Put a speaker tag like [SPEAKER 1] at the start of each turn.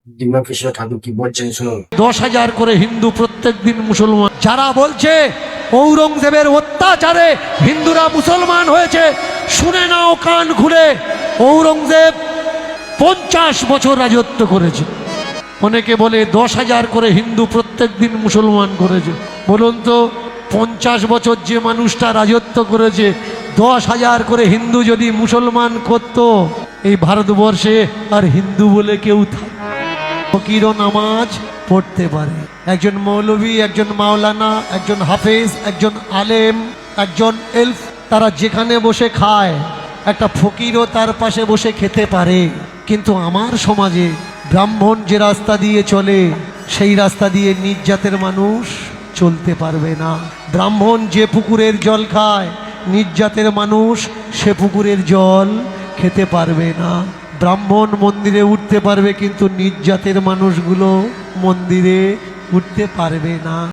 [SPEAKER 1] ডিম্বাকৃষ্ণ ঠাকুর কি বলছেন শুনুন।
[SPEAKER 2] 10,000 করে হিন্দু প্রত্যেক দিন মুসলমান। যারা বলছে ঔরঙ্গজেবের অত্যাচারে হিন্দুরা মুসলমান হয়েছে, শুনে নাও কান খুলে। ঔরঙ্গজেব 50 বছর রাজত্ব করেছে। অনেকে বলে 10,000 করে হিন্দু প্রত্যেক দিন মুসলমান করেছে। বলুন তো, 50 বছর যে মানুষটা রাজত্ব করেছে, 10,000 করে হিন্দু যদি মুসলমান করত, এই ভারতবর্ষে আর হিন্দু বলে কেউ ফকিরও নামাজ পড়তে পারে। একজন মৌলভী, একজন মাওলানা, একজন হাফেজ, একজন আলেম, একজন এলফ, তারা যেখানে বসে খায়, একটা ফকিরও তার পাশে বসে খেতে পারে। কিন্তু আমার সমাজে ব্রাহ্মণ যে রাস্তা দিয়ে চলে, সেই রাস্তা দিয়ে নিজ জাতের মানুষ চলতে পারবে না। ব্রাহ্মণ যে পুকুরের জল খায়, নিজ জাতের মানুষ সে পুকুরের জল খেতে পারবে না। ব্রাহ্মণ মন্দিরে উঠতে পারবে, কিন্তু নিজ জাতের মানুষগুলো মন্দিরে উঠতে পারবে না।